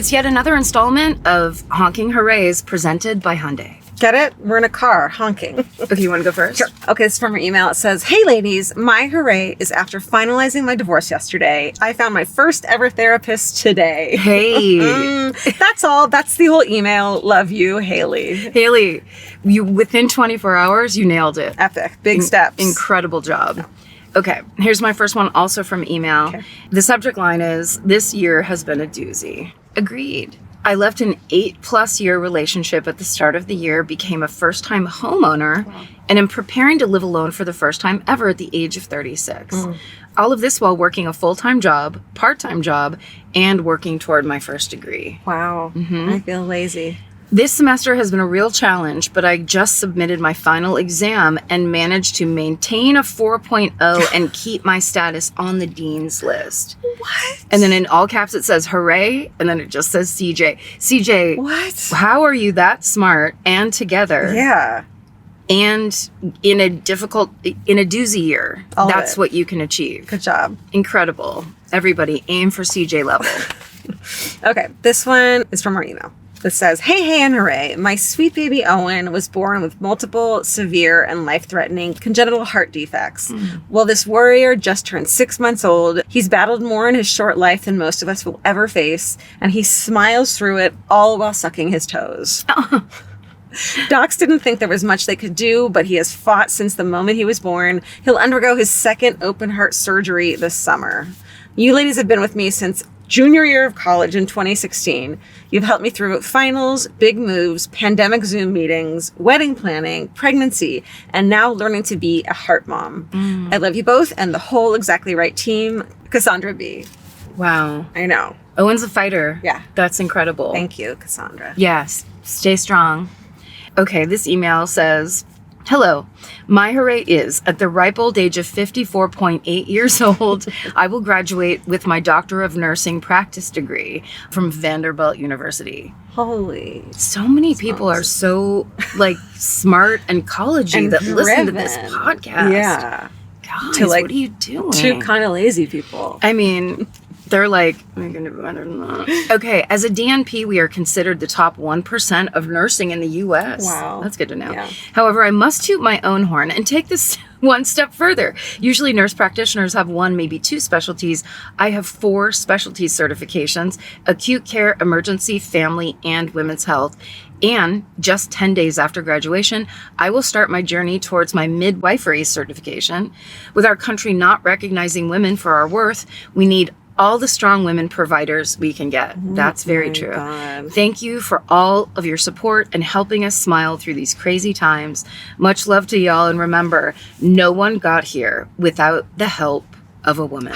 It's yet another installment of Honking Hoorays presented by Hyundai. Get it? We're in a car, honking. Okay, you want to go first? Sure. Okay, this is from her email. It says, "Hey ladies, my hooray is after finalizing my divorce yesterday. I found my first ever therapist today." Hey. That's all. That's the whole email. Love you, Haley. Haley, you within 24 hours, you nailed it. Epic. Big steps. Incredible job. Okay, here's my first one, also from email. Okay. The subject line is, "This year has been a doozy." Agreed. I left an 8+ year relationship at the start of the year, became a first-time homeowner, and am preparing to live alone for the first time ever at the age of 36. All of this while working a full-time job, part-time job, and working toward my first degree. Wow. I feel lazy. This semester has been a real challenge, but I just submitted my final exam and managed to maintain a 4.0 and keep my status on the dean's list. What? And then in all caps it says hooray, and then it just says CJ. CJ, What? how are you that smart and together? Yeah. And in a doozy year, All of that's it. what you can achieve. Good job. Incredible. Everybody aim for CJ level. Okay, this one is from our email. It says, "Hey, and hooray. My sweet baby Owen was born with multiple severe and life-threatening congenital heart defects. While this warrior just turned 6 months old, he's battled more in his short life than most of us will ever face, and he smiles through it all while sucking his toes." Docs didn't think there was much they could do, but he has fought since the moment he was born. He'll undergo his second open heart surgery this summer. You ladies have been with me since junior year of college in 2016. You've helped me through finals, big moves, pandemic Zoom meetings, wedding planning, pregnancy, and now learning to be a heart mom. I love you both and the whole Exactly Right team. Cassandra B. Wow. I know. Owen's a fighter. Yeah. That's incredible. Thank you, Cassandra. Yes. Stay strong. Okay, this email says, "Hello, my hooray is, at the ripe old age of 54.8 years old, I will graduate with my Doctor of Nursing practice degree from Vanderbilt University." Holy. So many people are so, smart and collegey And that listen to this driven. podcast. Yeah. Guys, To, what are you doing? Two kind of lazy people. I mean, they're like, I'm going to be better than that. Okay, as a DNP, we are considered the top 1% of nursing in the U.S. Wow. That's good to know. Yeah. However, I must toot my own horn and take this one step further. Usually nurse practitioners have 1, maybe 2 specialties. I have 4 specialty certifications: acute care, emergency, family, and women's health. And just 10 days after graduation, I will start my journey towards my midwifery certification. With our country not recognizing women for our worth, we need all the strong women providers we can get. That's very true. God. Thank you for all of your support and helping us smile through these crazy times. Much love to y'all, and remember, no one got here without the help of a woman.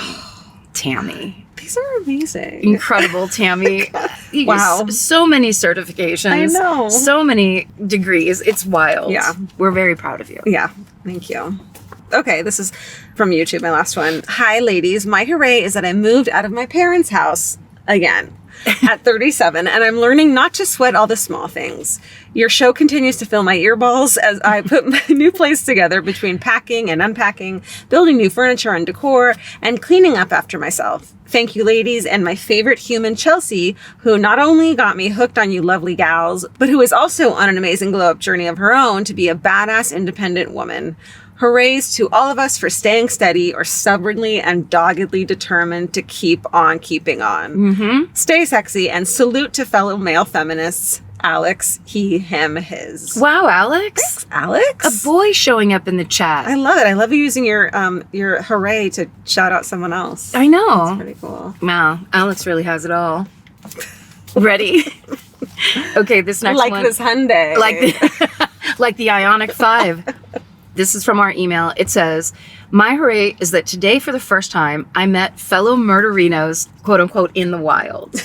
Tammy. These are amazing. Incredible, Tammy. Wow. So many certifications. I know. So many degrees. It's wild. Yeah. We're very proud of you. Yeah, thank you. Okay, this is from YouTube, my last one. "Hi, ladies. My hooray is that I moved out of my parents' house again at 37, and I'm learning not to sweat all the small things. Your show continues to fill my earballs as I put my new place together between packing and unpacking, building new furniture and decor, and cleaning up after myself. Thank you, ladies, and my favorite human, Chelsea, who not only got me hooked on you lovely gals, but who is also on an amazing glow-up journey of her own to be a badass, independent woman. Hoorays to all of us for staying steady or stubbornly and doggedly determined to keep on keeping on. Stay sexy, and salute to fellow male feminists. Alex, he, him, his." Wow, Alex. Alex? A boy showing up in the chat. I love it. I love you using your hooray to shout out someone else. I know. That's pretty cool. Wow, Alex really has it all. Ready? Okay, this next one. Like this Hyundai. Like the Ioniq 5. This is from our email. It says, "My hooray is that today, for the first time, I met fellow Murderinos, quote unquote, in the wild.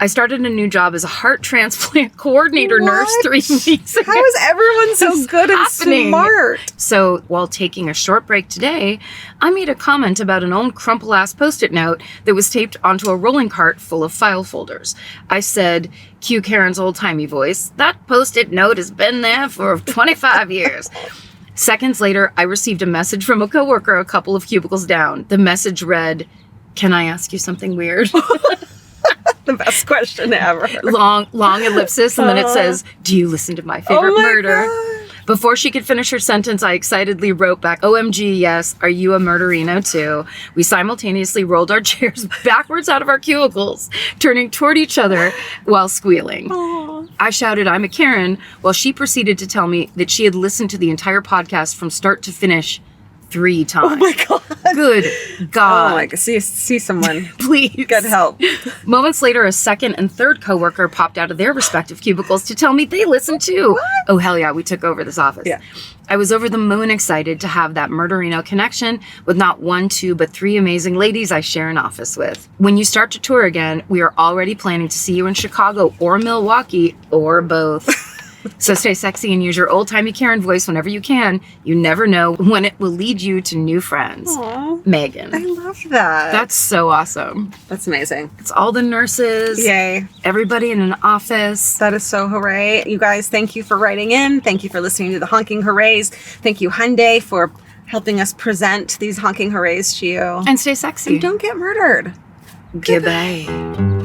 I started a new job as a heart transplant coordinator nurse 3 weeks ago. How is everyone so good and smart? So while taking a short break today, I made a comment about an old crumple-ass Post-it note that was taped onto a rolling cart full of file folders. I said, cue Karen's old-timey voice, that Post-it note has been there for 25 years. Seconds later, I received a message from a coworker a couple of cubicles down. The message read, "Can I ask you something weird?" The best question ever. Long ellipsis, and then it says, "Do you listen to my favorite murder?" God. Before she could finish her sentence, I excitedly wrote back, "OMG, yes, are you a murderino too?" We simultaneously rolled our chairs backwards out of our cubicles, turning toward each other while squealing. Aww. I shouted, "I'm a Karen," while she proceeded to tell me that she had listened to the entire podcast from start to finish 3 times. Oh my God. Good God. Oh my God. See someone. Please. Get help. Moments later, a second and third coworker popped out of their respective cubicles to tell me they listened too. What? Oh, hell yeah, we took over this office. Yeah. I was over the moon excited to have that Murderino connection with not 1, 2, but 3 amazing ladies I share an office with. When you start to tour again, we are already planning to see you in Chicago or Milwaukee or both. So stay sexy and use your old-timey Karen voice whenever you can. You never know when it will lead you to new friends. Aww. Megan. I love that. That's so awesome. That's amazing. It's all the nurses. Yay. Everybody in an office. That is so hooray. You guys, thank you for writing in. Thank you for listening to the Honking Hoorays. Thank you, Hyundai, for helping us present these Honking Hoorays to you. And stay sexy. And don't get murdered. Goodbye.